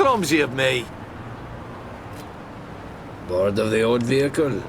clumsy of me. Bored of the old vehicle?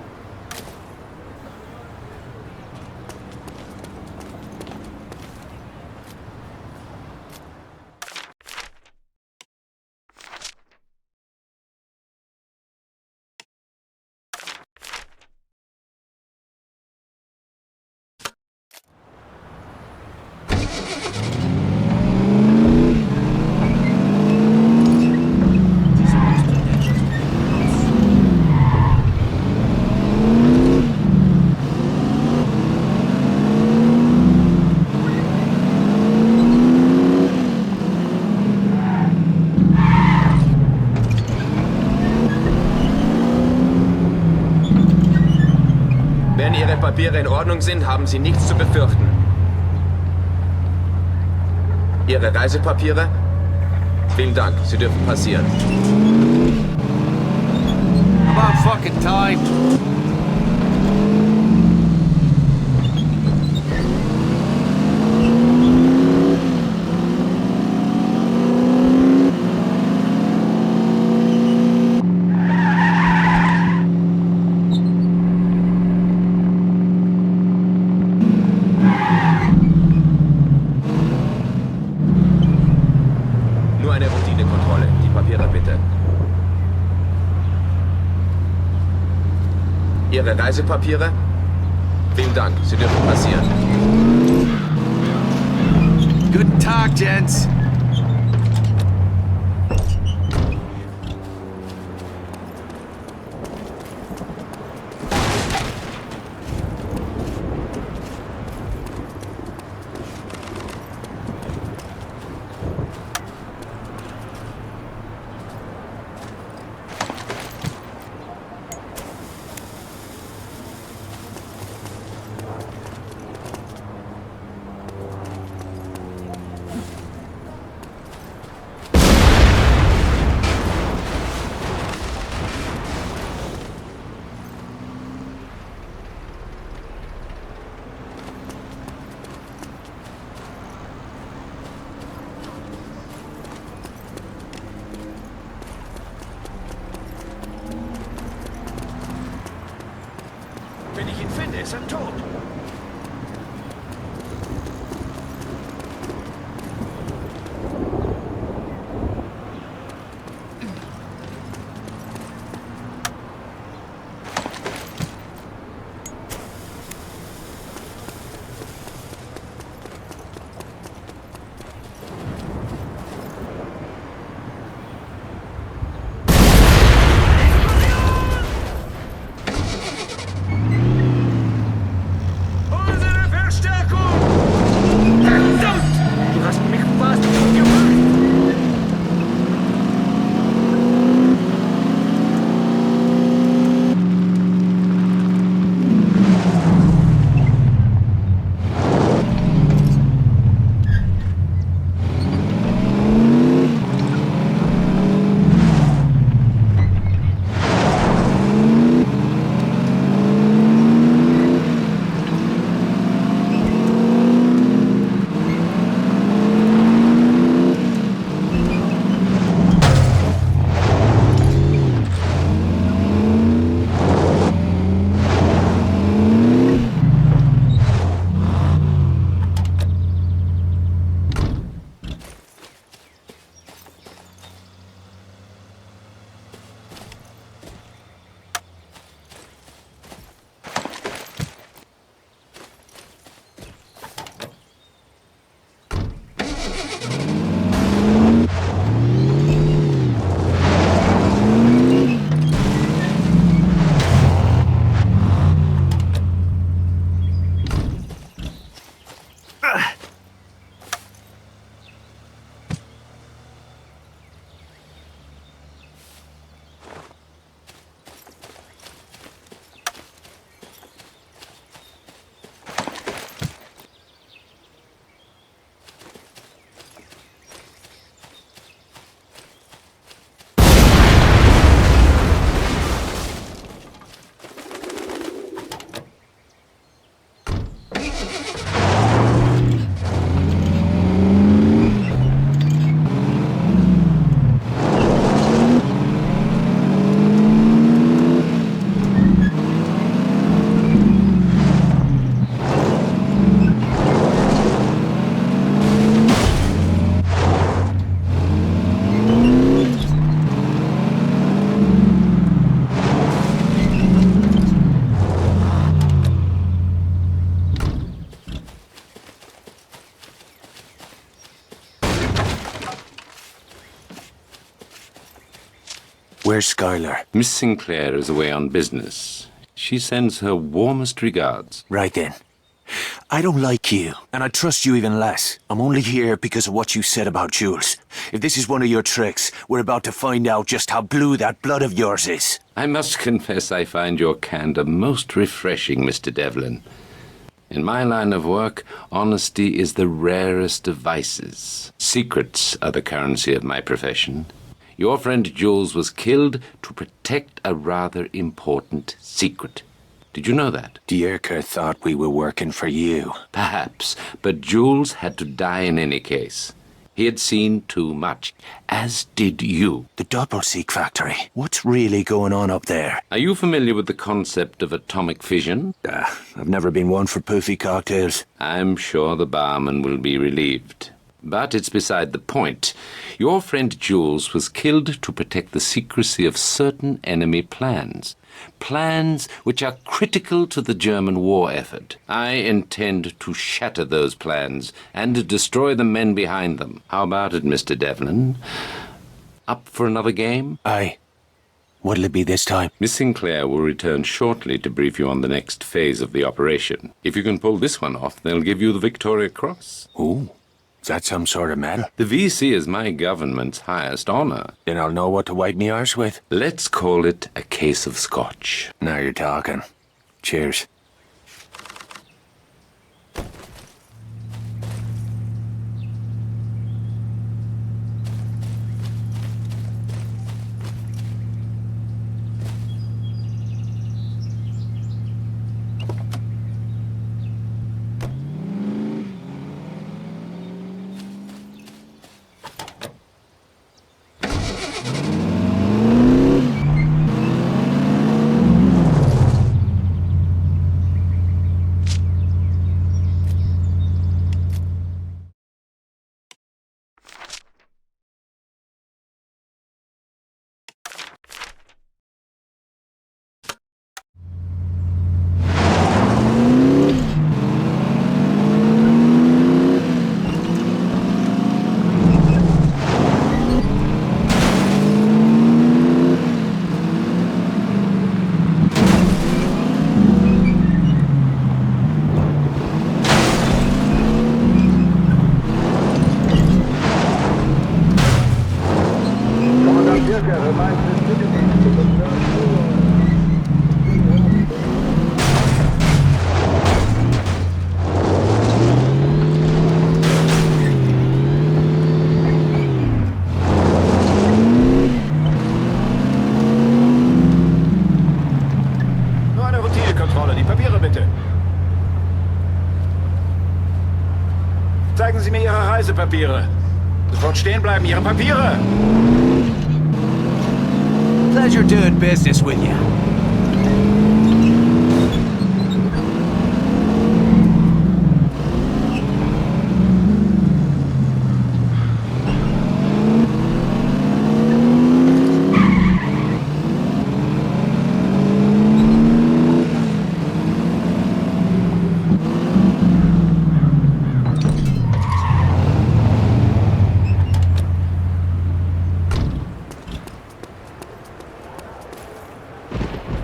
Wenn Ihre Papiere in Ordnung sind, haben Sie nichts zu befürchten. Ihre Reisepapiere? Vielen Dank, Sie dürfen passieren. About fucking time. Nur eine Routinekontrolle. Die Papiere bitte. Ihre Reisepapiere? Vielen Dank, Sie dürfen passieren. Guten Tag, gents. Wenn ich ihn finde, ist er tot. Where's Skylar? Miss Sinclair is away on business. She sends her warmest regards. Right then. I don't like you, and I trust you even less. I'm only here because of what you said about Jules. If this is one of your tricks, we're about to find out just how blue that blood of yours is. I must confess I find your candor most refreshing, Mr. Devlin. In my line of work, honesty is the rarest of vices. Secrets are the currency of my profession. Your friend Jules was killed to protect a rather important secret. Did you know that? Dierker thought we were working for you. Perhaps, but Jules had to die in any case. He had seen too much, as did you. The Doppelseek factory. What's really going on up there? Are you familiar with the concept of atomic fission? I've never been one for poofy cocktails. I'm sure the barman will be relieved. But it's beside the point. Your friend Jules was killed to protect the secrecy of certain enemy plans. Plans which are critical to the German war effort. I intend to shatter those plans and destroy the men behind them. How about it, Mr. Devlin? Up for another game? Aye. What'll it be this time? Miss Sinclair will return shortly to brief you on the next phase of the operation. If you can pull this one off, they'll give you the Victoria Cross. Ooh. Is that some sort of medal? The VC is my government's highest honor. Then I'll know what to wipe me arse with. Let's call it a case of scotch. Now you're talking. Cheers. Zeigen Sie mir Ihre Reisepapiere. Sofort stehen bleiben, Ihre Papiere! Pleasure doing business with you.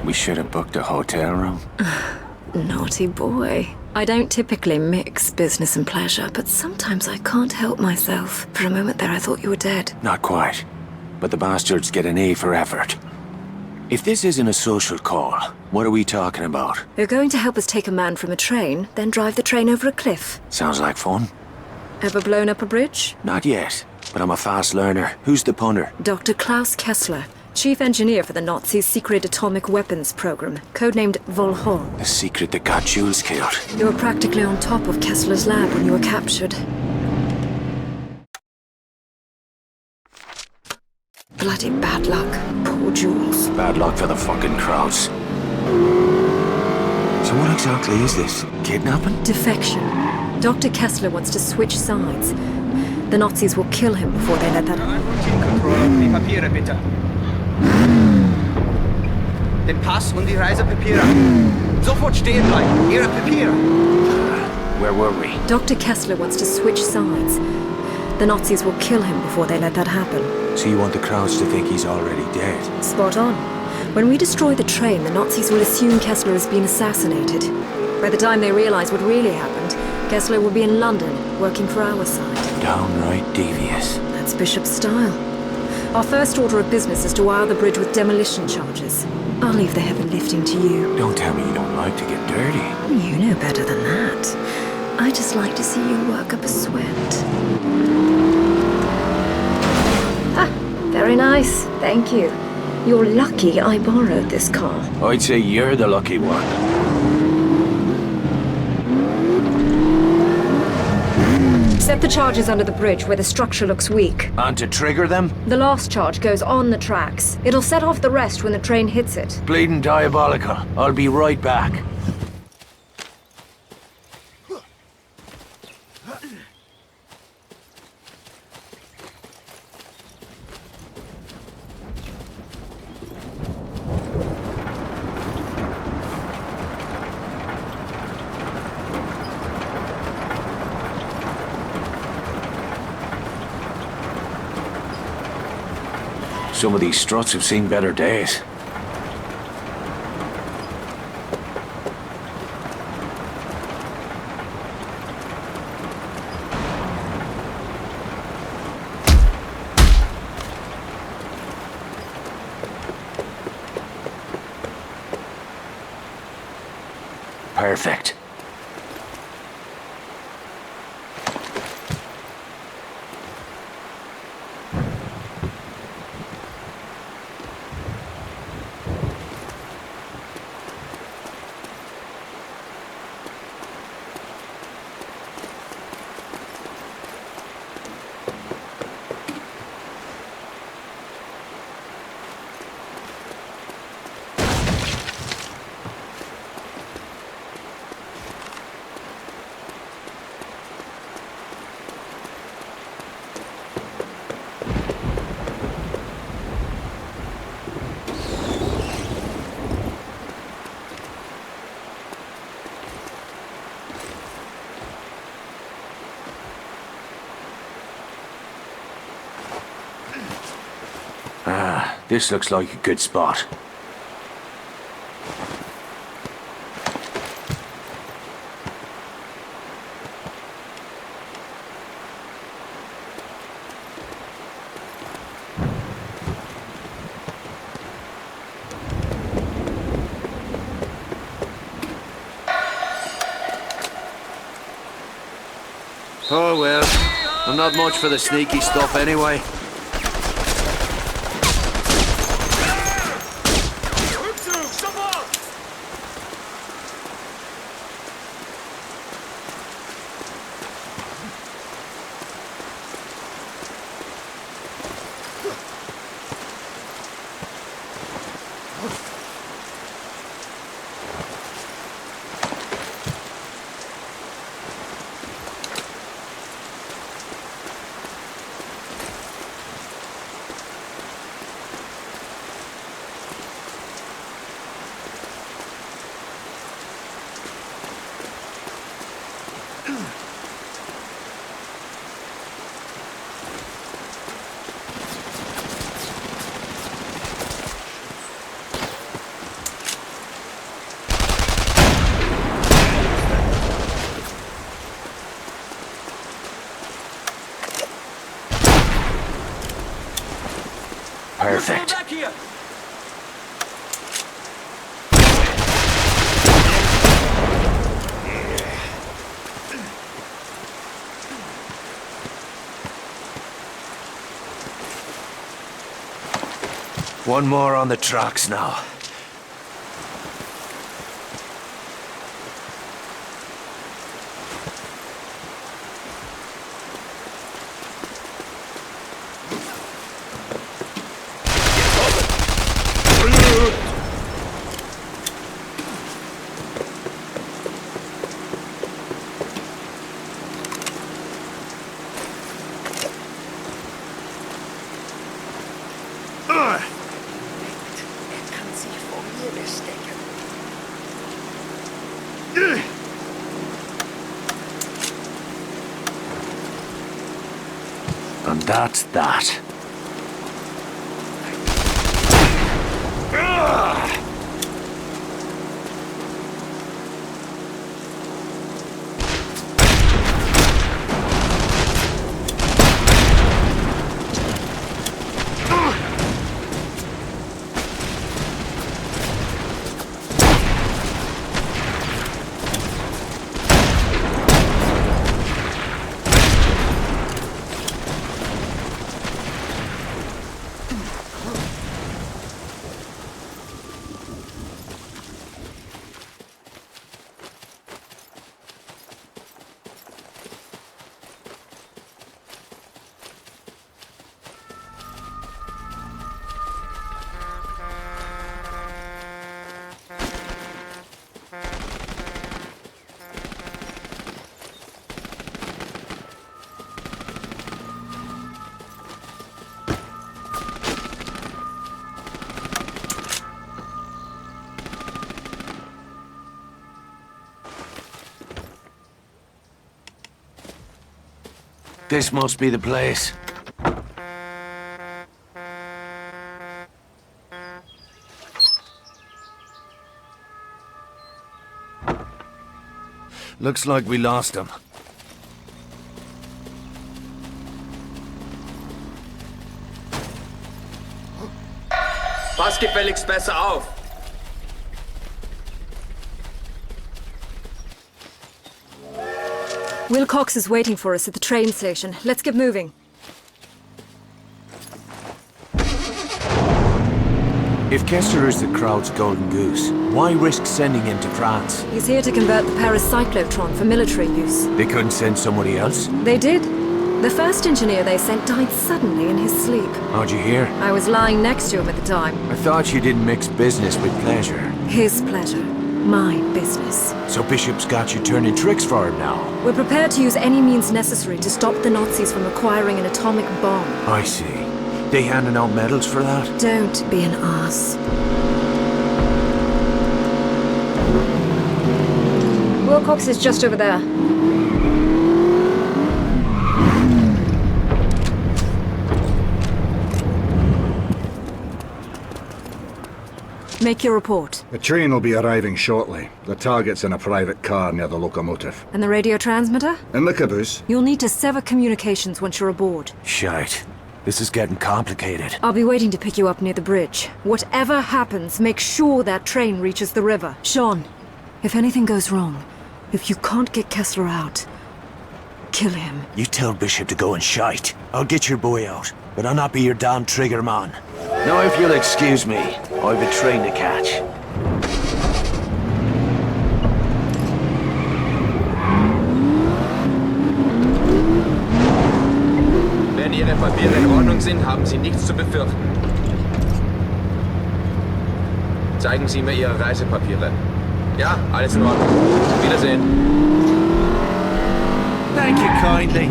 We should have booked a hotel room. Naughty boy. I don't typically mix business and pleasure, but sometimes I can't help myself. For a moment there, I thought you were dead. Not quite. But the bastards get an A for effort. If this isn't a social call, what are we talking about? You're going to help us take a man from a train, then drive the train over a cliff. Sounds like fun. Ever blown up a bridge? Not yet, but I'm a fast learner. Who's the punter? Dr. Klaus Kessler, chief engineer for the Nazis' secret atomic weapons program, codenamed Volhol. The secret that got Jules killed. You were practically on top of Kessler's lab when you were captured. Bloody bad luck. Poor Jules. Bad luck for the fucking crowds. So what exactly is this? Kidnapping? Defection. Dr. Kessler wants to switch sides. The Nazis will kill him before they let that happen. Die Papiere, bitte. Den Pass und die Reisepapiere. Sofort stehen bleiben. Ihre Papiere. Where were we? Dr. Kessler wants to switch sides. The Nazis will kill him before they let that happen. So you want the crowds to think he's already dead? Spot on. When we destroy the train, the Nazis will assume Kessler has been assassinated. By the time they realize what really happened, Kessler will be in London, working for our side. Downright devious. That's Bishop's style. Our first order of business is to wire the bridge with demolition charges. I'll leave the heavy lifting to you. Don't tell me you don't like to get dirty. You know better than that. I just like to see you work up a sweat. Ah, very nice. Thank you. You're lucky I borrowed this car. I'd say you're the lucky one. Set the charges under the bridge where the structure looks weak. And to trigger them? The last charge goes on the tracks. It'll set off the rest when the train hits it. Bleeding diabolical. I'll be right back. Some of these struts have seen better days. Perfect. This looks like a good spot. Oh well, I'm not much for the sneaky stuff anyway. Perfect. Back here. One more on the tracks now. And that's that. This must be the place. Looks like we lost him. Pass gefälligst besser auf! Wilcox is waiting for us at the train station. Let's get moving. If Kessler is the crowd's golden goose, why risk sending him to France? He's here to convert the Paris cyclotron for military use. They couldn't send somebody else? They did. The first engineer they sent died suddenly in his sleep. How'd you hear? I was lying next to him at the time. I thought you didn't mix business with pleasure. His pleasure. My business. So Bishop's got you turning tricks for him now? We're prepared to use any means necessary to stop the Nazis from acquiring an atomic bomb. I see. They handing out medals for that? Don't be an ass. Wilcox is just over there. Make your report. The train will be arriving shortly. The target's in a private car near the locomotive. And the radio transmitter? In the caboose. You'll need to sever communications once you're aboard. Shite. This is getting complicated. I'll be waiting to pick you up near the bridge. Whatever happens, make sure that train reaches the river. Sean, if anything goes wrong, if you can't get Kessler out, kill him. You tell Bishop to go and shite. I'll get your boy out, but I'll not be your damn trigger man. Now if you'll excuse me, I've a train to catch. Wenn Ihre Papiere in Ordnung sind, haben Sie nichts zu befürchten. Zeigen Sie mir Ihre Reisepapiere. Ja, alles in Ordnung. Wiedersehen. Thank you kindly.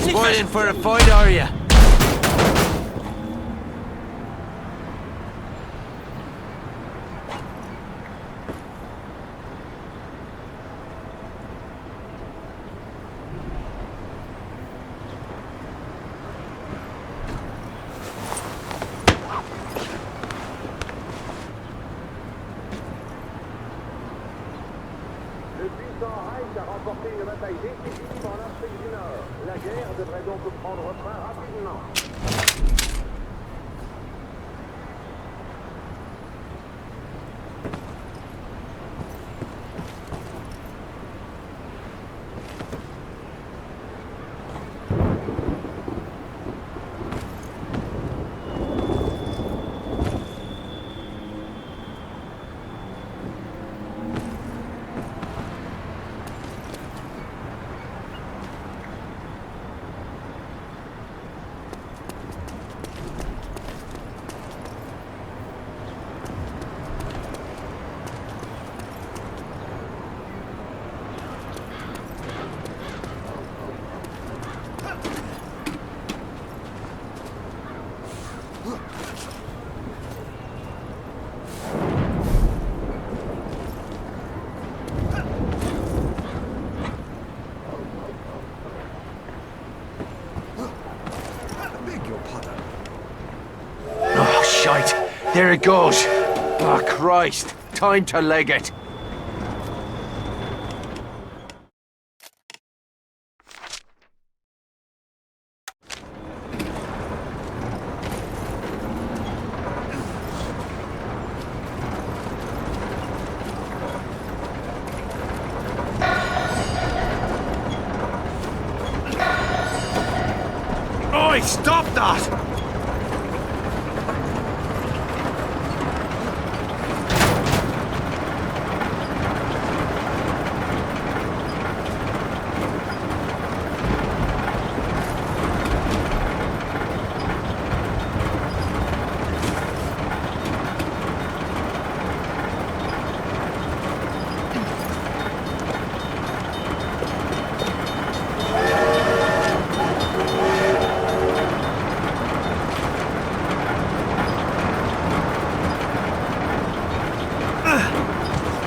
Spoiling for a fight, are you? Le puissant Reich a remporté une bataille décisive en Afrique du Nord. La guerre devrait donc prendre fin rapidement. Oh, shite. There it goes. Oh, Christ. Time to leg it. Oi, stop that!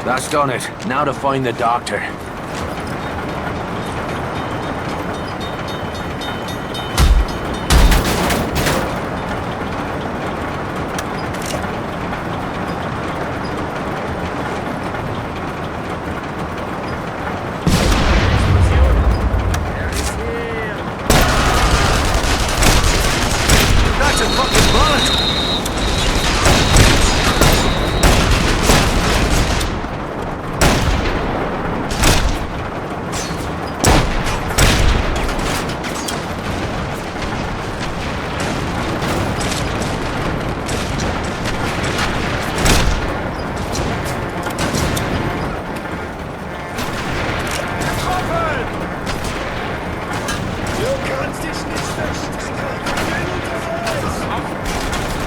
That's done it. Now to find the doctor. That's a fucking bullet!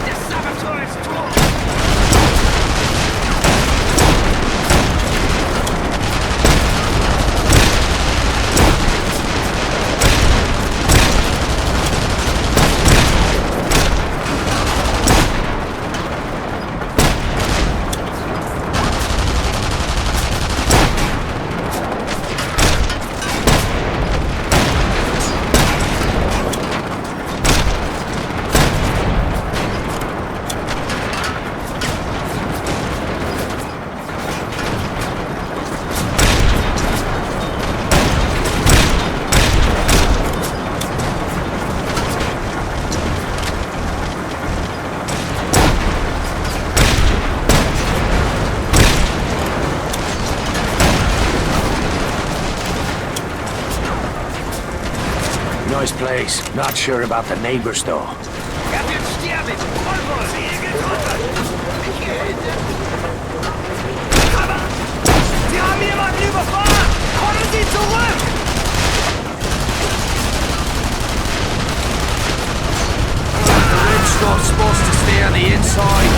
Der Saboteur ist tot! Nice place. Not sure about the neighbors, though. Er wird sterben! Vollbord! Hier hinten! Aber! Sie haben jemanden überfahren! Kommen Sie zurück! The red's not supposed to stay on the inside.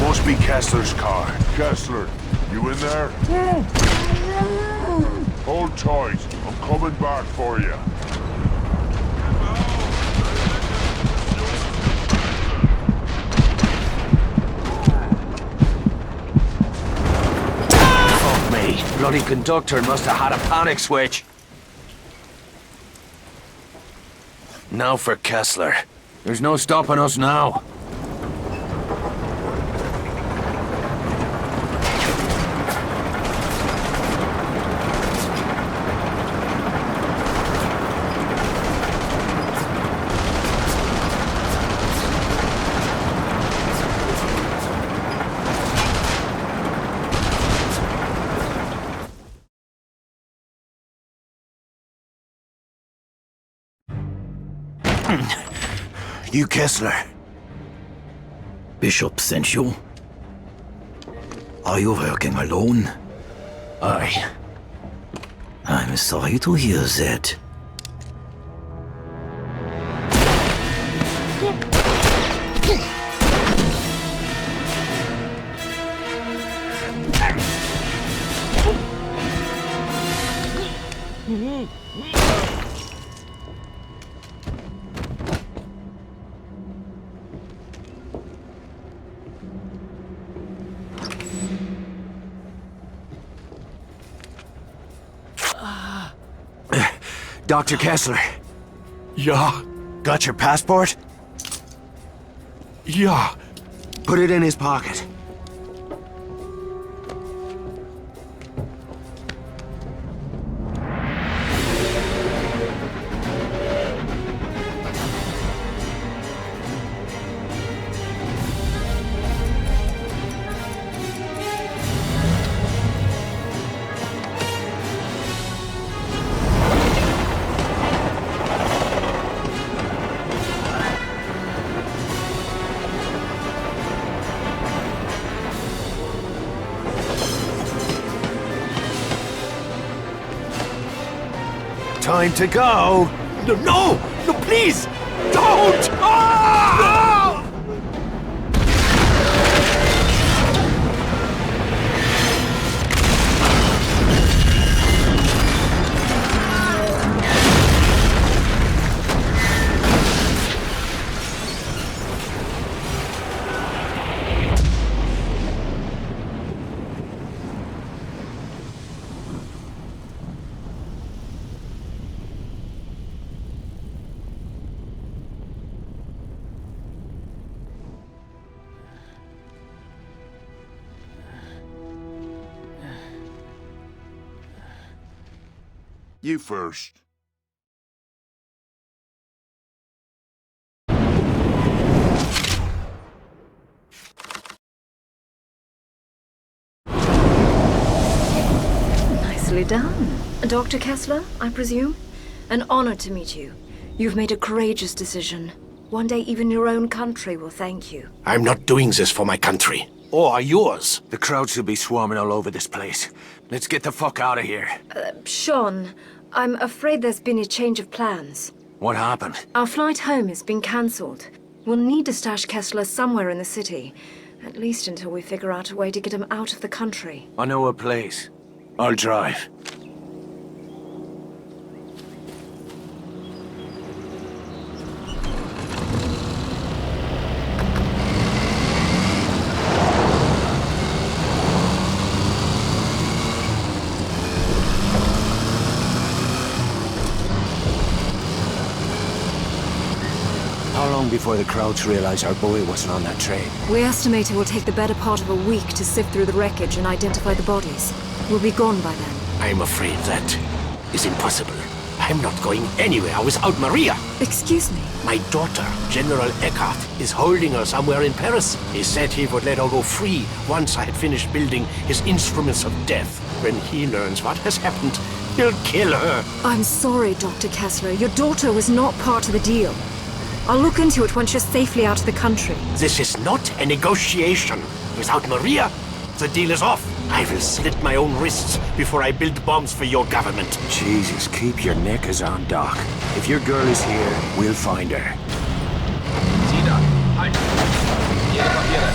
Must be Kessler's car. Kessler, you in there? Hold tight. I'm coming back for you. Fuck me. Bloody conductor must have had a panic switch. Now for Kessler. There's no stopping us now. You Kessler. Bishop sent you? Are you working alone? Aye. I'm sorry to hear that. Dr. Kessler. Yeah, Got your passport? yeah. Put it in his pocket. Time to go! No, please! Don't! Ah! You first. Nicely done. Dr. Kessler, I presume? An honor to meet you. You've made a courageous decision. One day even your own country will thank you. I'm not doing this for my country. Or yours. The crowds will be swarming all over this place. Let's get the fuck out of here. Sean, I'm afraid there's been a change of plans. What happened? Our flight home has been cancelled. We'll need to stash Kessler somewhere in the city. At least until we figure out a way to get him out of the country. I know a place. I'll drive. How long before the crowds realize our boy wasn't on that train? We estimate it will take the better part of a week to sift through the wreckage and identify the bodies. We'll be gone by then. I'm afraid that is impossible. I'm not going anywhere without Maria. Excuse me? My daughter, General Eckhart, is holding her somewhere in Paris. He said he would let her go free once I had finished building his instruments of death. When he learns what has happened, he'll kill her. I'm sorry, Dr. Kessler. Your daughter was not part of the deal. I'll look into it once you're safely out of the country. This is not a negotiation. Without Maria, the deal is off. I will slit my own wrists before I build bombs for your government. Jesus, keep your knickers on, Doc. If your girl is here, we'll find her. Sie da. Halt. Ihre Papiere.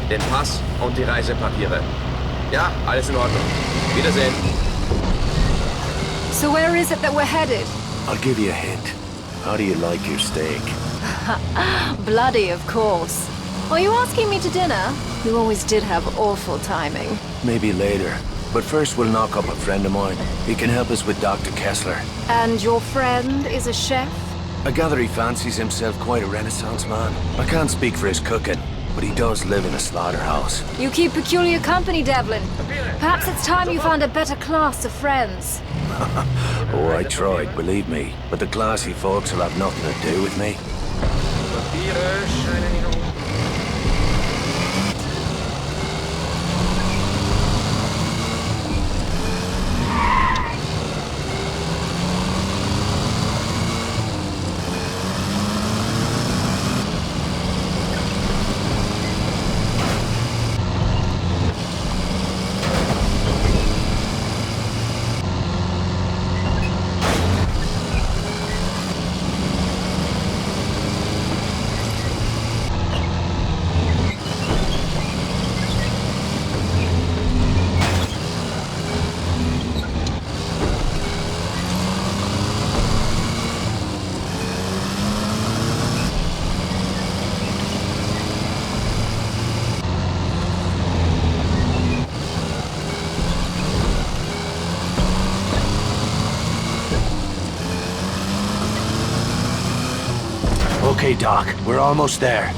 Den Pass und die Reisepapiere. Ja, alles in Ordnung. Wiedersehen. So where is it that we're headed? I'll give you a hint. How do you like your steak? Bloody, of course. Are you asking me to dinner? You always did have awful timing. Maybe later. But first we'll knock up a friend of mine. He can help us with Dr. Kessler. And your friend is a chef? I gather he fancies himself quite a Renaissance man. I can't speak for his cooking, but he does live in a slaughterhouse. You keep peculiar company, Devlin. Perhaps it's time you found a better class of friends. Oh, I tried, believe me. But the classy folks will have nothing to do with me. Papiere scheinen in Ordnung. Okay, Doc, we're almost there.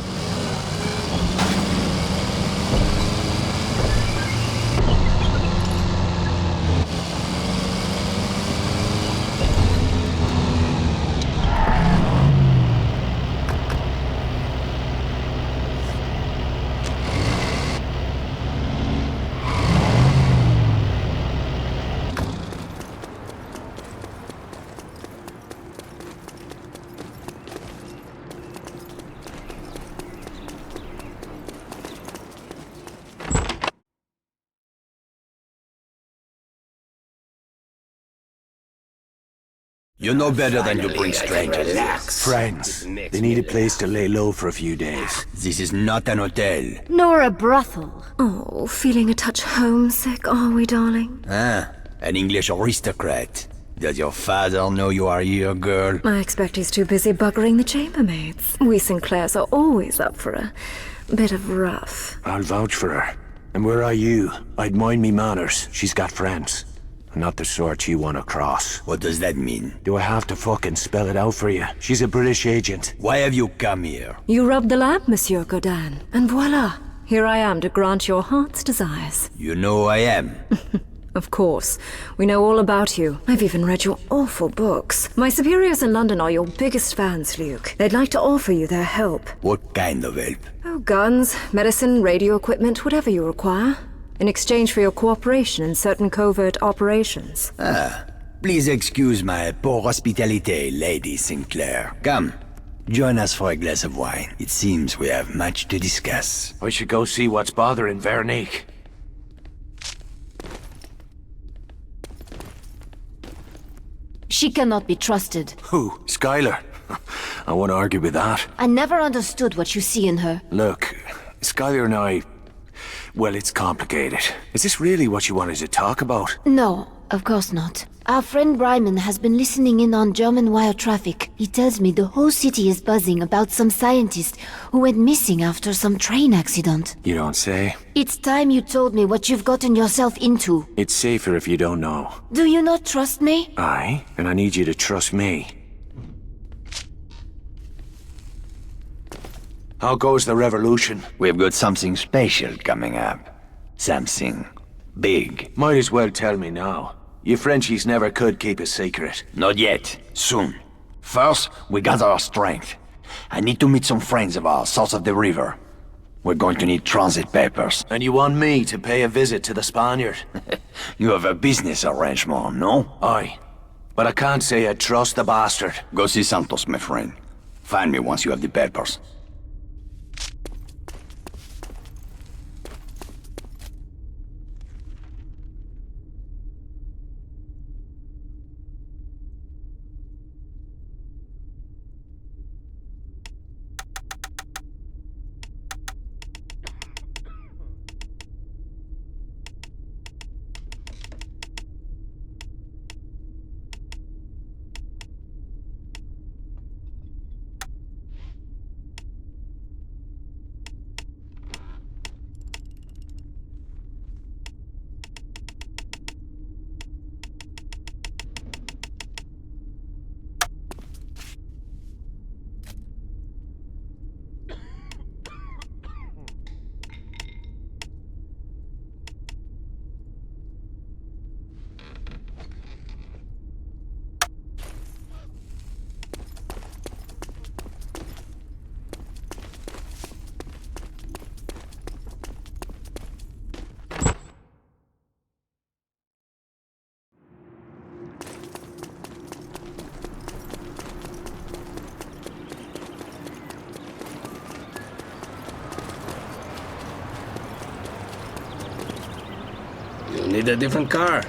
You know better than to bring strangers. Relax. Friends. They need a place to lay low for a few days. This is not an hotel. Nor a brothel. Oh, feeling a touch homesick, are we, darling? Ah, an English aristocrat. Does your father know you are here, girl? I expect he's too busy buggering the chambermaids. We Sinclairs are always up for a bit of rough. I'll vouch for her. And where are you? I'd mind me manners. She's got friends. Not the sort you want to cross. What does that mean? Do I have to fucking spell it out for you? She's a British agent. Why have you come here? You rubbed the lamp, Monsieur Godin, and voila! Here I am to grant your heart's desires. You know who I am. Of course. We know all about you. I've even read your awful books. My superiors in London are your biggest fans, Luke. They'd like to offer you their help. What kind of help? Oh, guns, medicine, radio equipment, whatever you require. In exchange for your cooperation in certain covert operations. Please excuse my poor hospitality, Lady Sinclair. Come, join us for a glass of wine. It seems we have much to discuss. I should go see what's bothering Veronique. She cannot be trusted. Who? Skylar? I won't argue with that. I never understood what you see in her. Look, Skylar and I... Well, it's complicated. Is this really what you wanted to talk about? No, of course not. Our friend Bryman has been listening in on German wire traffic. He tells me the whole city is buzzing about some scientist who went missing after some train accident. You don't say. It's time you told me what you've gotten yourself into. It's safer if you don't know. Do you not trust me? Aye, and I need you to trust me. How goes the revolution? We've got something special coming up. Something big. Might as well tell me now. You Frenchies never could keep a secret. Not yet. Soon. First, we gather our strength. I need to meet some friends of ours south of the river. We're going to need transit papers. And you want me to pay a visit to the Spaniard? You have a business arrangement, no? Aye. But I can't say I trust the bastard. Go see Santos, my friend. Find me once you have the papers. You'll need a different car.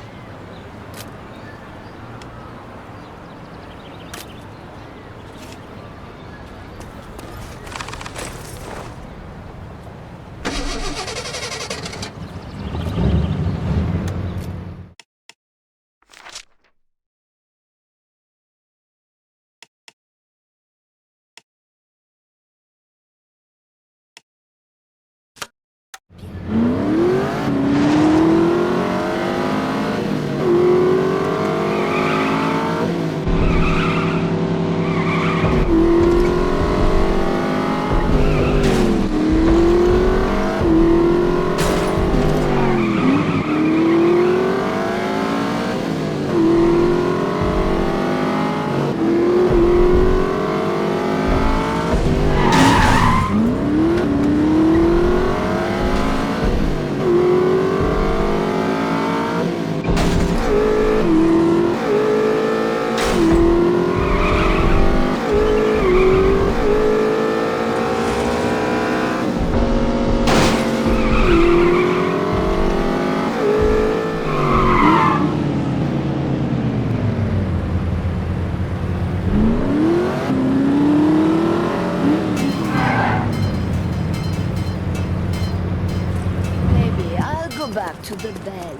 Back to the bell.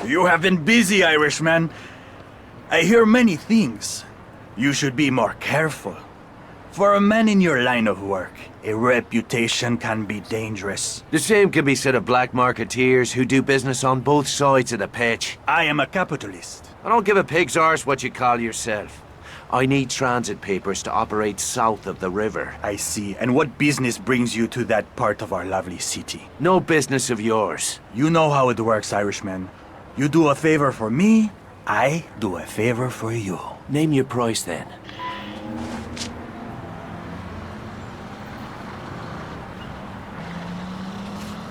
You have been busy, Irishman. I hear many things. You should be more careful. For a man in your line of work, a reputation can be dangerous. The same can be said of black marketeers who do business on both sides of the pitch. I am a capitalist. I don't give a pig's arse what you call yourself. I need transit papers to operate south of the river. I see. And what business brings you to that part of our lovely city? No business of yours. You know how it works, Irishman. You do a favor for me, I do a favor for you. Name your price then.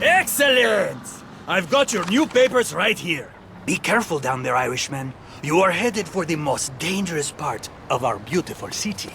Excellent! I've got your new papers right here. Be careful down there, Irishman. You are headed for the most dangerous part of our beautiful city.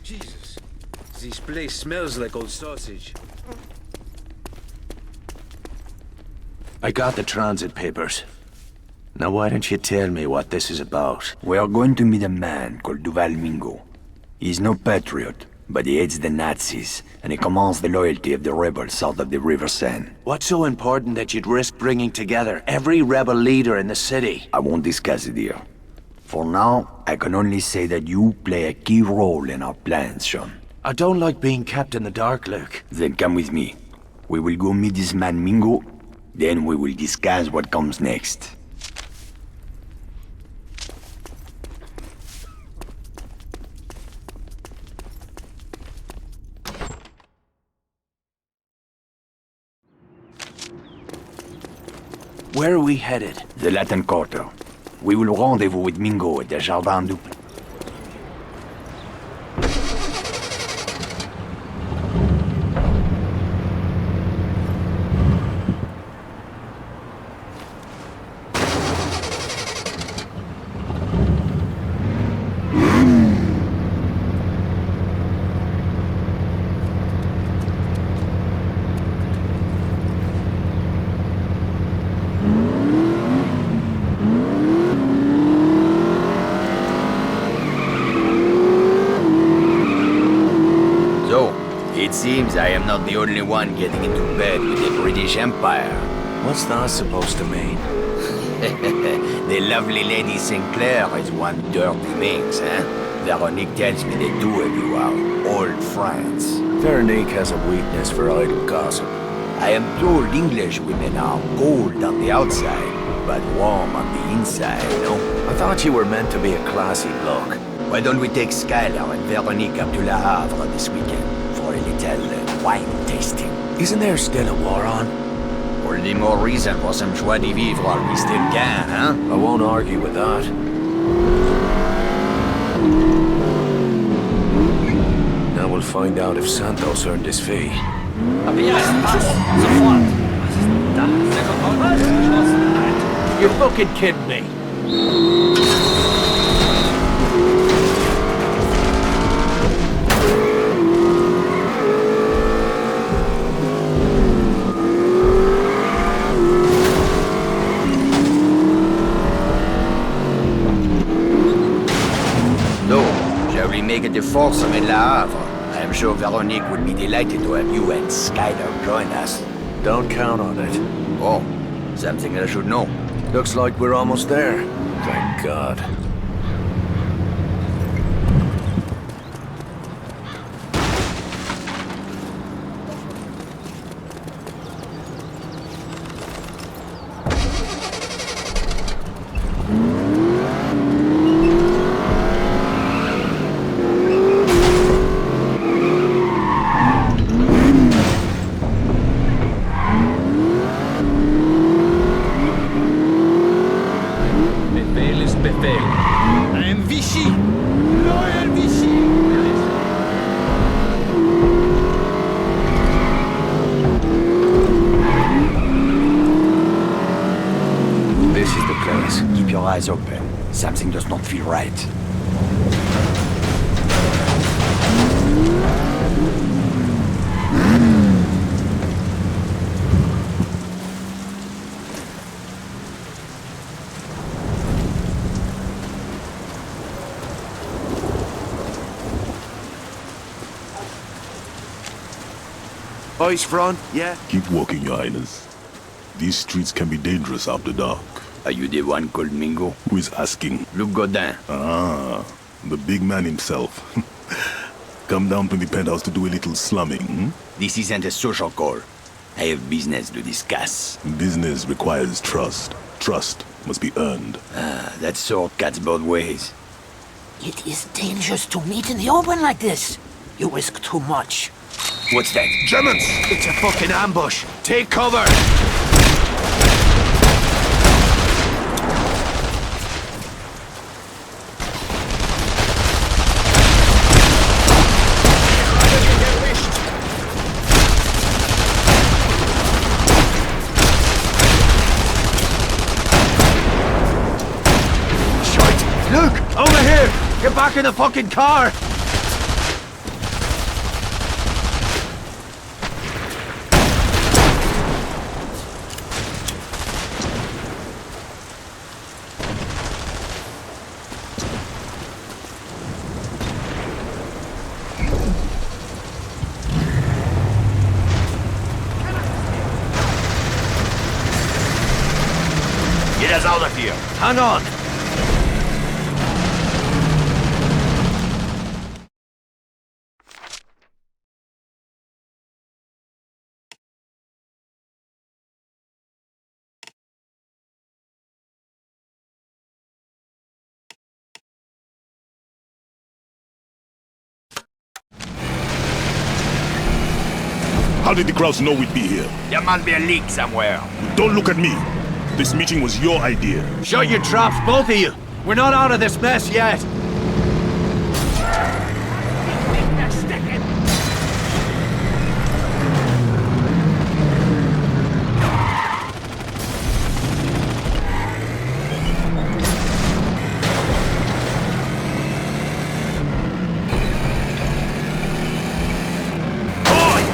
Jesus, this place smells like old sausage. I got the transit papers. Now why don't you tell me what this is about? We are going to meet a man called Duval Mingo. He's no patriot, but he hates the Nazis, and he commands the loyalty of the rebels south of the River Seine. What's so important that you'd risk bringing together every rebel leader in the city? I won't discuss it here. For now, I can only say that you play a key role in our plans, Sean. I don't like being kept in the dark, Luke. Then come with me. We will go meet this man Mingo, then we will discuss what comes next. Where are we headed? The Latin Quarter. We will rendezvous with Mingo at the Jardin du... It seems I am not the only one getting into bed with the British Empire. What's that supposed to mean? The lovely Lady Sinclair is one dirty minx, eh? Veronique tells me the two of you are old friends. Veronique has a weakness for idle gossip. I am told English women are cold on the outside, but warm on the inside, no? I thought you were meant to be a classy bloke. Why don't we take Skylar and Veronique up to Le Havre this weekend for a little wine tasting? Isn't there still a war on? All the more reason for some joie de vivre while we still can, huh? I won't argue with that. Now we'll find out if Santos earned his fee. You're fucking kidding me. Make it the force de la Havre. I am sure Veronique would be delighted to have you and Skyler join us. Don't count on it. Oh, something I should know. Looks like we're almost there. Thank God. Eyes open. Something does not feel right. Ice front, yeah? Keep walking, Your Highness. These streets can be dangerous after dark. Are you the one called Mingo? Who is asking? Luc Godin. Ah, the big man himself. Come down to the penthouse to do a little slumming, hmm? This isn't a social call. I have business to discuss. Business requires trust. Trust must be earned. Ah, that sword cuts both ways. It is dangerous to meet in the open like this. You risk too much. What's that? Germans! It's a fucking ambush. Take cover! Over here! Get back in the fucking car! Get us out of here! Hang on! How did the crowds know we'd be here? There must be a leak somewhere. Don't look at me. This meeting was your idea. Shut your traps, both of you! We're not out of this mess yet!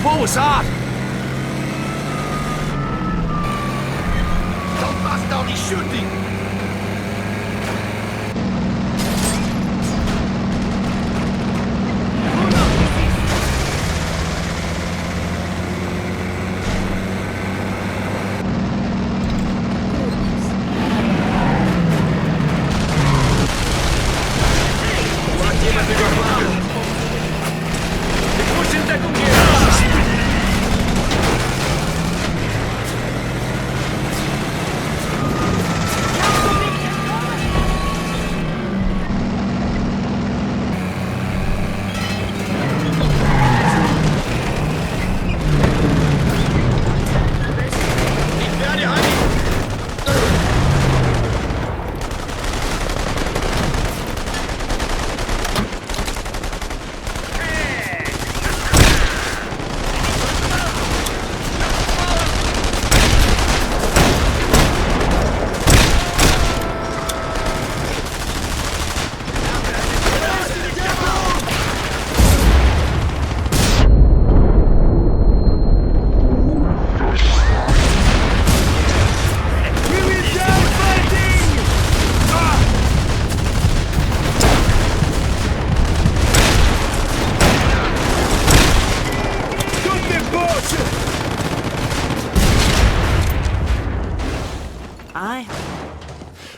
What was that? Don't bust down, he's shooting!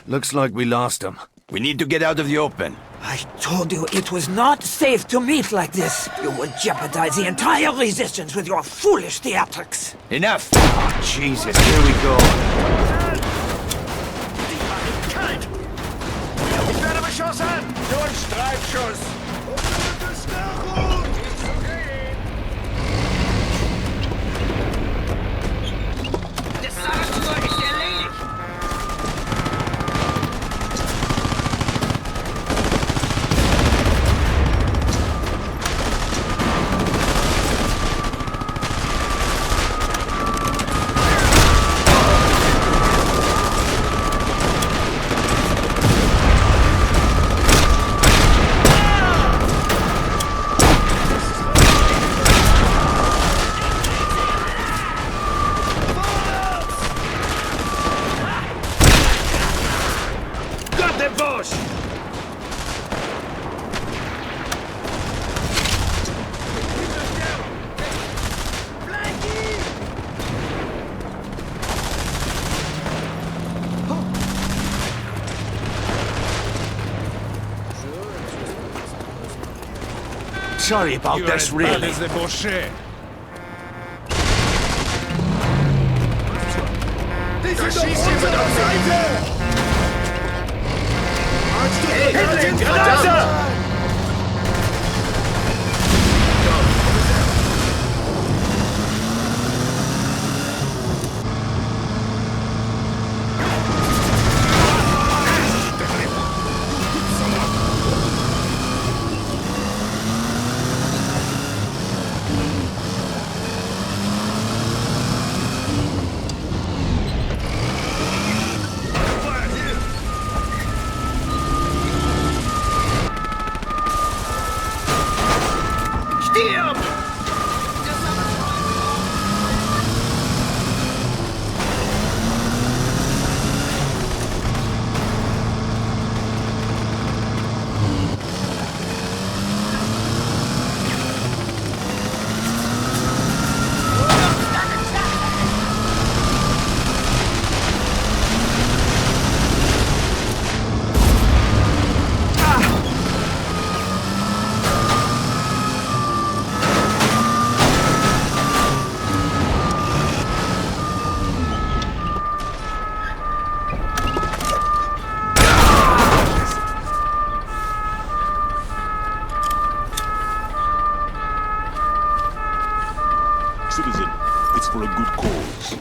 Looks like we lost him. We need to get out of the open. I told you it was not safe to meet like this. You would jeopardize the entire resistance with your foolish theatrics. Enough! Oh, Jesus, here we go. Ich werde beschossen! Nur ein Streifschuss! Der Saboteur ist erledigt! Sorry about this, really. Citizen, it's for a good cause.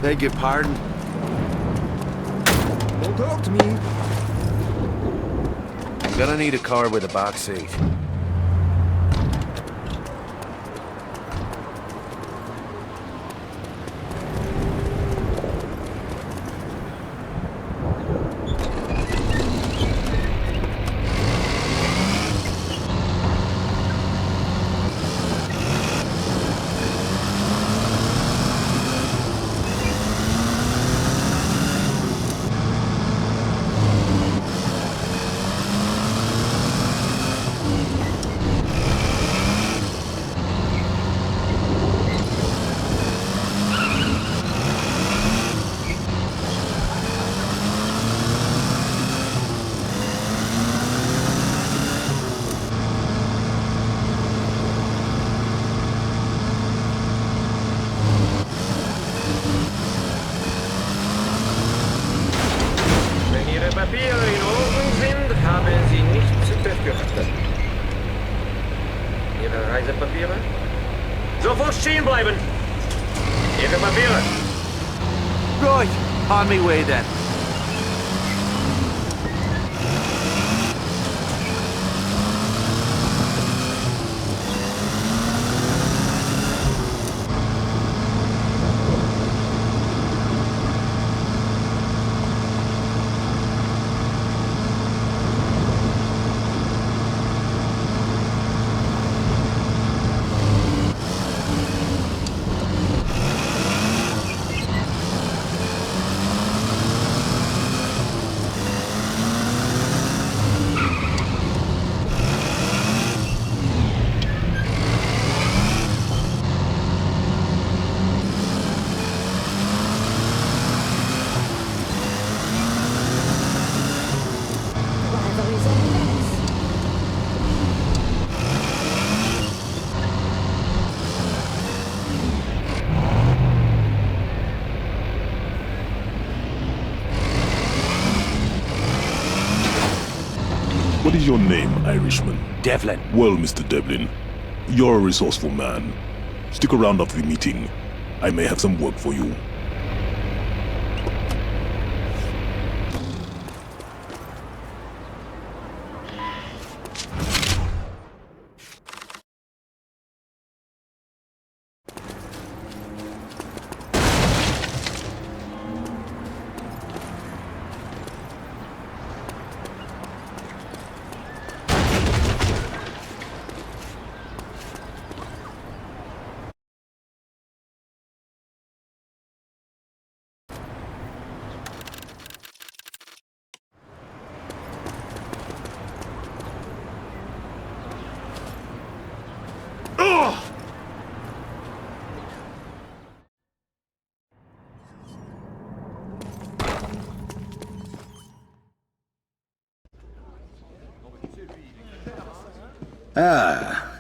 Beg your pardon? Don't talk to me. I'm gonna need a car with a back seat. Papiere in Ordnung sind, haben Sie nichts zu befürchten. Ihre Reisepapiere? Sofort stehen bleiben! Ihre Papiere! Right, on me way then. What is your name, Irishman? Devlin. Well, Mr. Devlin, you're a resourceful man. Stick around after the meeting. I may have some work for you.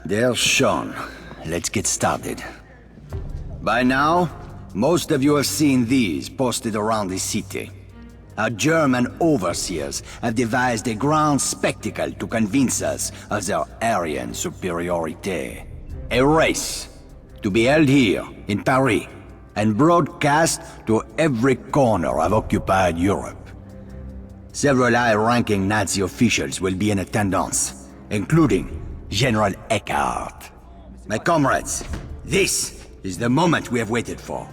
There's Sean. Let's get started. By now, most of you have seen these posted around the city. Our German overseers have devised a grand spectacle to convince us of their Aryan superiority. A race to be held here in Paris and broadcast to every corner of occupied Europe. Several high-ranking Nazi officials will be in attendance, including General Eckhart. My comrades, this is the moment we have waited for.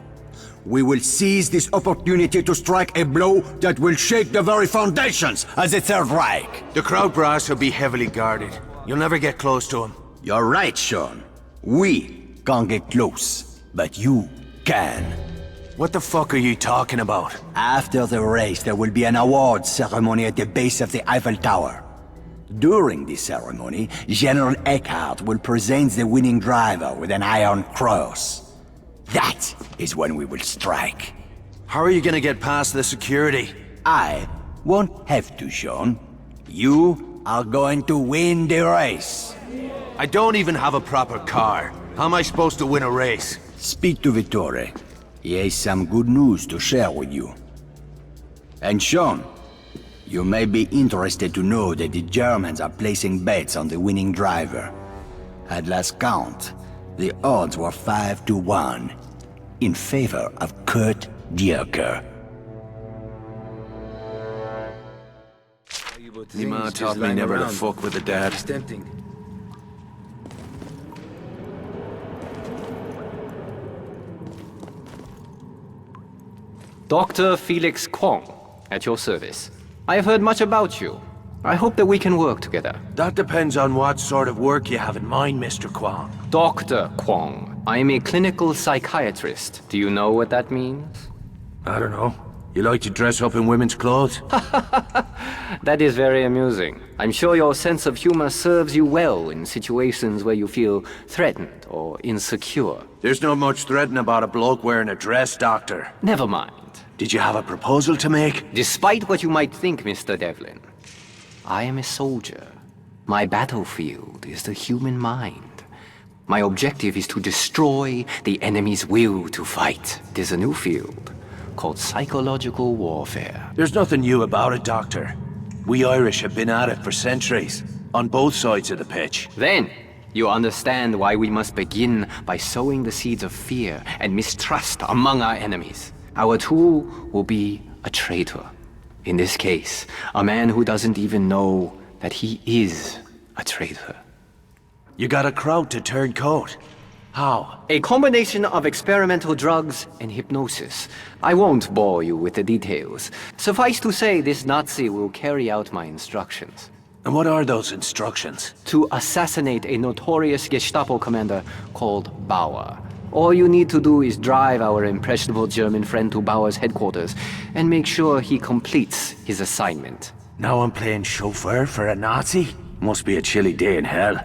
We will seize this opportunity to strike a blow that will shake the very foundations of the Third Reich. The crowd brass will be heavily guarded. You'll never get close to him. You're right, Sean. We can't get close, but you can. What the fuck are you talking about? After the race, there will be an award ceremony at the base of the Eiffel Tower. During this ceremony, General Eckhart will present the winning driver with an Iron Cross. That is when we will strike. How are you gonna get past the security? I won't have to, Sean. You are going to win the race. I don't even have a proper car. How am I supposed to win a race? Speak to Vittore. He has some good news to share with you. And Sean, you may be interested to know that the Germans are placing bets on the winning driver. At last count, the odds were 5-1 in favor of Kurt Dierker. Me ma taught me never to fuck with the dad. It's tempting. Dr. Felix Kwong, at your service. I have heard much about you. I hope that we can work together. That depends on what sort of work you have in mind, Mr. Kwong. Dr. Kwong, I am a clinical psychiatrist. Do you know what that means? I don't know. You like to dress up in women's clothes? That is very amusing. I'm sure your sense of humor serves you well in situations where you feel threatened or insecure. There's not much threatening about a bloke wearing a dress, Doctor. Never mind. Did you have a proposal to make? Despite what you might think, Mr. Devlin, I am a soldier. My battlefield is the human mind. My objective is to destroy the enemy's will to fight. There's a new field called psychological warfare. There's nothing new about it, Doctor. We Irish have been at it for centuries, on both sides of the pitch. Then, you understand why we must begin by sowing the seeds of fear and mistrust among our enemies. Our tool will be a traitor. In this case, a man who doesn't even know that he is a traitor. You got a crowd to turn coat. How? A combination of experimental drugs and hypnosis. I won't bore you with the details. Suffice to say, this Nazi will carry out my instructions. And what are those instructions? To assassinate a notorious Gestapo commander called Bauer. All you need to do is drive our impressionable German friend to Bauer's headquarters and make sure he completes his assignment. Now I'm playing chauffeur for a Nazi? Must be a chilly day in hell.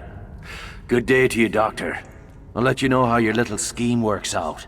Good day to you, Doctor. I'll let you know how your little scheme works out.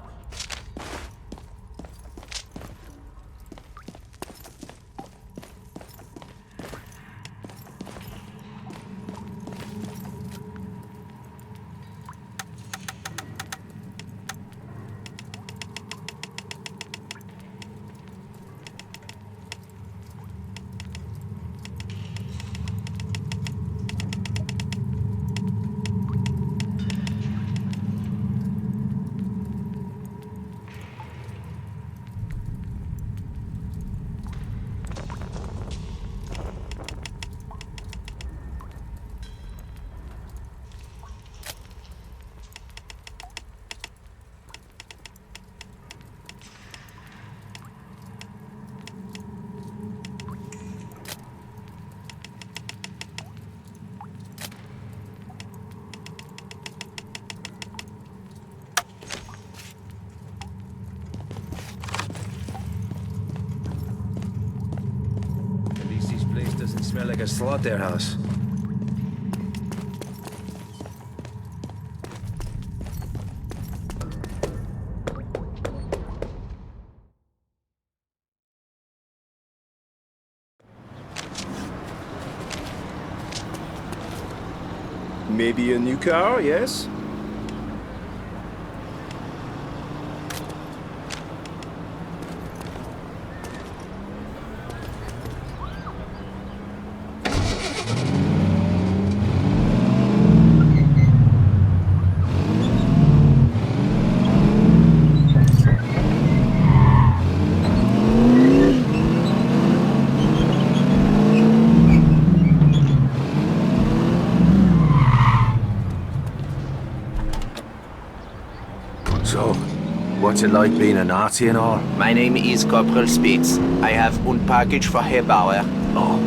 Doesn't smell like a slaughterhouse. Maybe a new car, yes? So, what's it like being a Nazi and all? My name is Corporal Spitz. I have one package for Herr Bauer. Oh,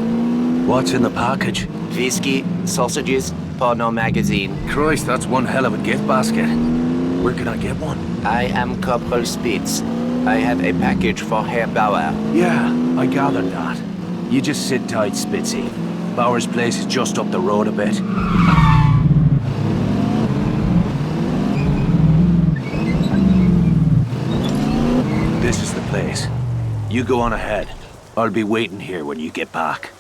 what's in the package? Whiskey, sausages, porno magazine. Christ, that's one hell of a gift basket. Where can I get one? I am Corporal Spitz. I have a package for Herr Bauer. Yeah, I gathered that. You just sit tight, Spitzy. Bauer's place is just up the road a bit. This is the place. You go on ahead. I'll be waiting here when you get back.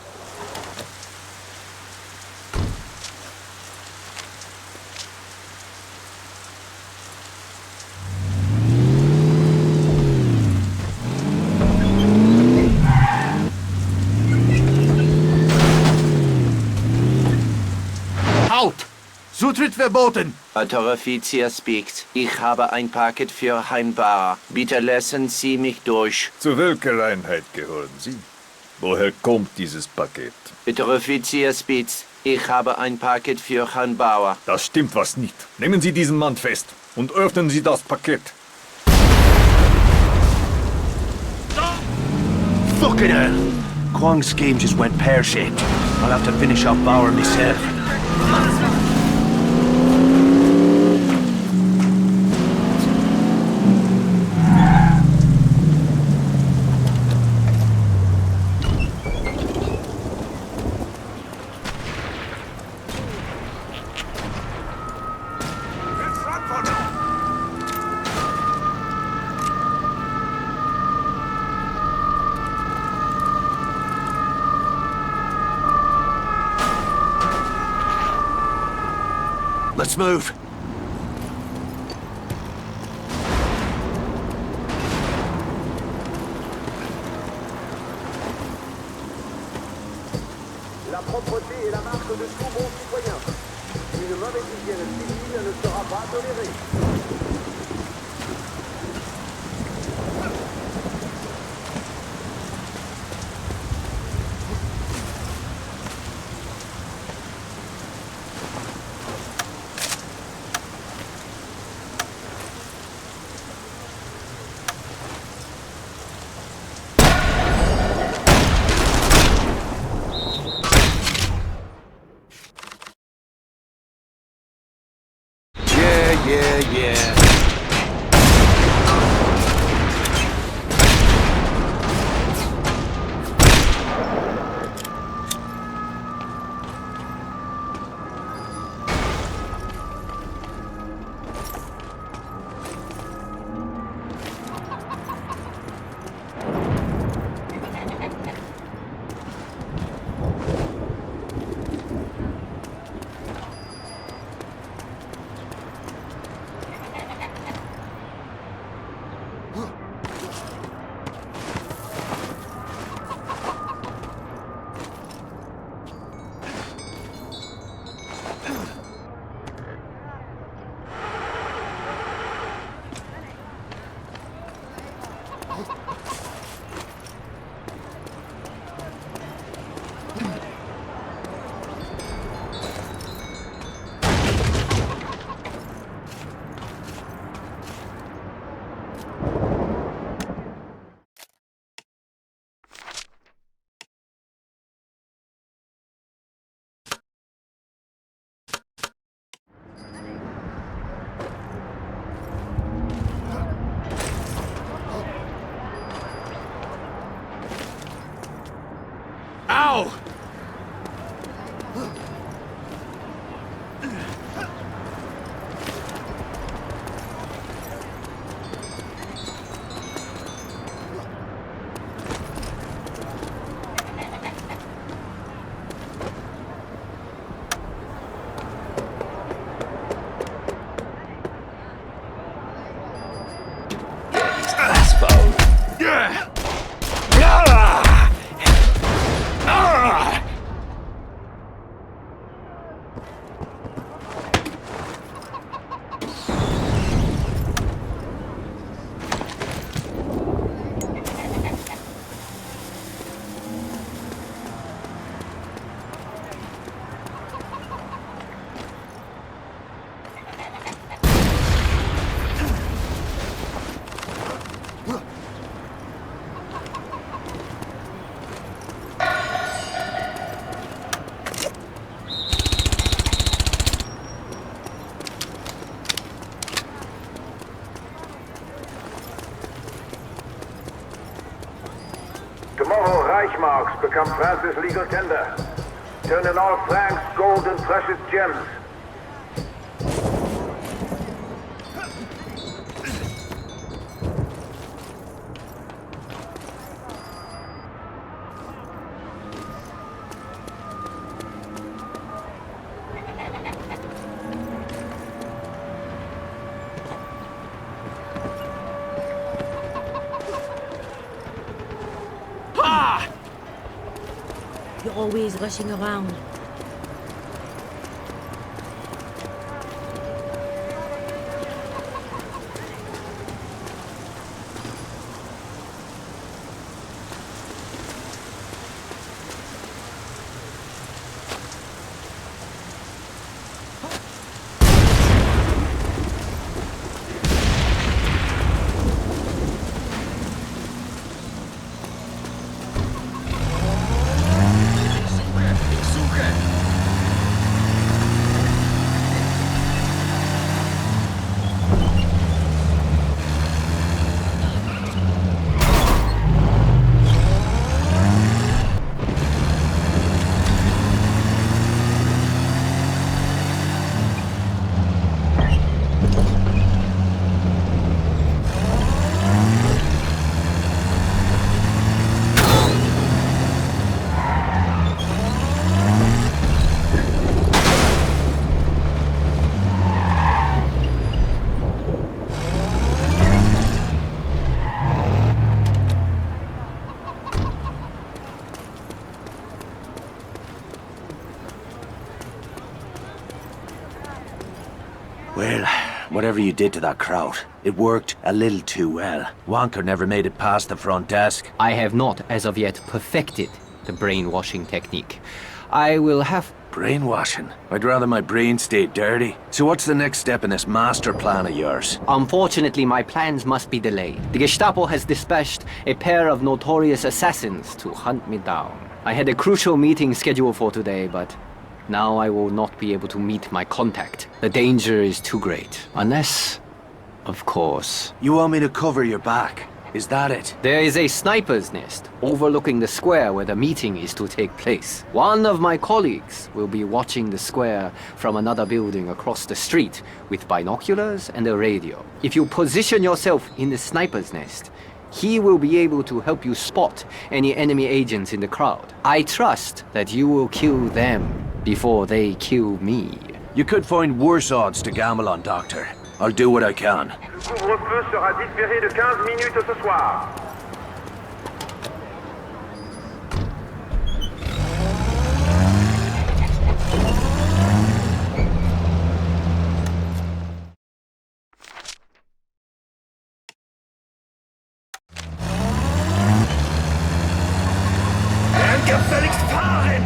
Halt! Zutritt verboten! Unteroffizier speaks. Ich habe ein Paket für Herrn Bauer. Bitte lassen Sie mich durch. Zu welcher Einheit gehören Sie? Woher kommt dieses Paket? Unteroffizier Spitz. Ich habe ein Paket für Herrn Bauer. Das stimmt was nicht. Nehmen Sie diesen Mann fest und öffnen Sie das Paket. Fucking hell! Kwang's scheme just went pear-shaped. I'll have to finish off Bauer myself. Let's move. propreté est la marque de tout bon citoyen. Une mauvaise hygiène civile ne sera pas tolérée. Yeah. Ow! Tomorrow, Reichmarks become France's legal tender. Turn in all francs, gold, and precious gems. You're always rushing around. Suche! Well, whatever you did to that crowd, it worked a little too well. Wonker never made it past the front desk. I have not, as of yet, perfected the brainwashing technique. I will have... Brainwashing? I'd rather my brain stayed dirty. So what's the next step in this master plan of yours? Unfortunately, my plans must be delayed. The Gestapo has dispatched a pair of notorious assassins to hunt me down. I had a crucial meeting scheduled for today, but now I will not be able to meet my contact. The danger is too great. Unless, of course... You want me to cover your back? Is that it? There is a sniper's nest overlooking the square where the meeting is to take place. One of my colleagues will be watching the square from another building across the street with binoculars and a radio. If you position yourself in the sniper's nest, he will be able to help you spot any enemy agents in the crowd. I trust that you will kill them before they kill me. You could find worse odds to gamble on, Doctor. I'll do what I can. Le couvre-feu sera différé de 15 minutes ce soir. Gefälligst fahren!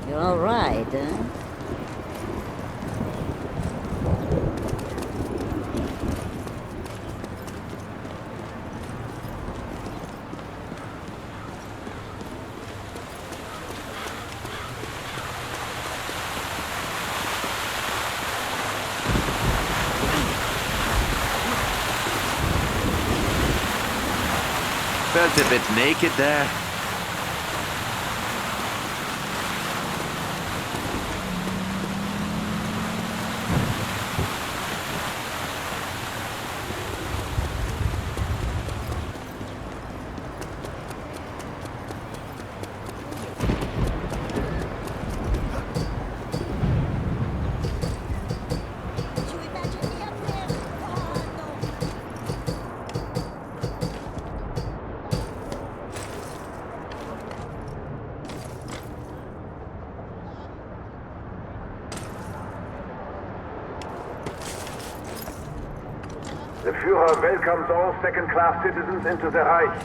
You're all right, huh? Felt a bit naked there. The Führer welcomes all second-class citizens into the Reich.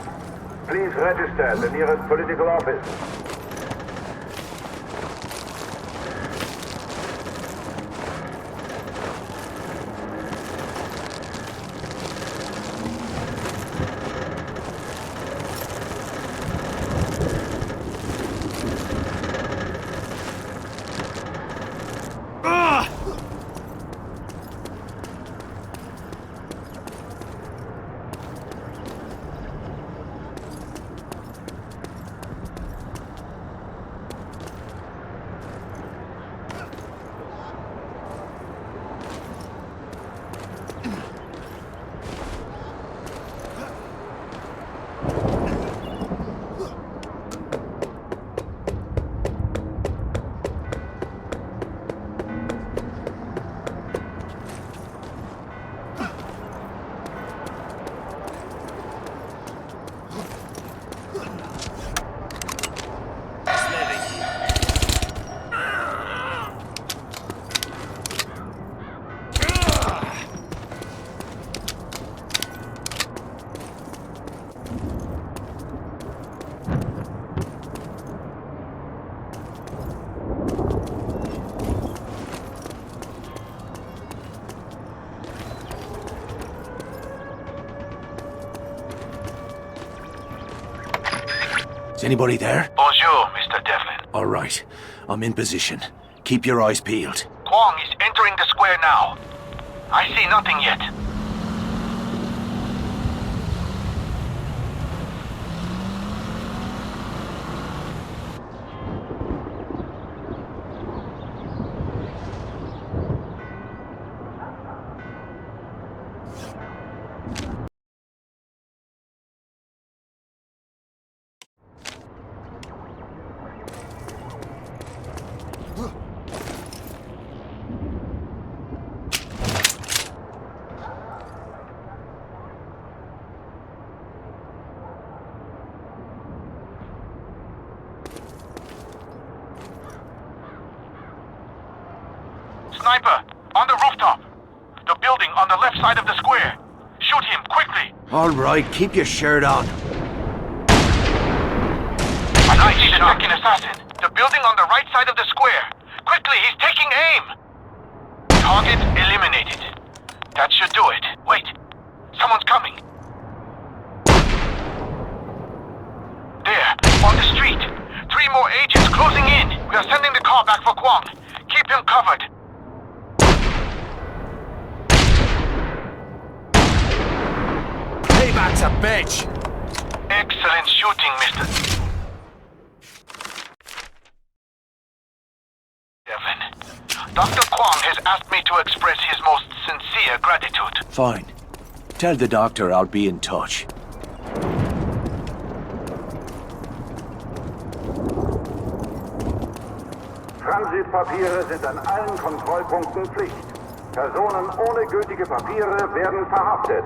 Please register at the nearest political office. Is anybody there? Bonjour, Mr. Devlin. All right. I'm in position. Keep your eyes peeled. Kwong is entering the square now. I see nothing yet. Sniper, on the rooftop. The building on the left side of the square. Shoot him, quickly. All right, keep your shirt on. I see the second assassin. The building on the right side of the square. Quickly, he's taking aim. Target eliminated. That should do it. Wait, someone's coming. There, on the street. 3 more agents closing in. We are sending the car back for Kwong. Keep him covered. Payback's a bitch! Excellent shooting, Mr. Devlin. Dr. Kwong has asked me to express his most sincere gratitude. Fine. Tell the doctor I'll be in touch. Transitpapiere sind an allen Kontrollpunkten Pflicht. Personen ohne gültige Papiere werden verhaftet.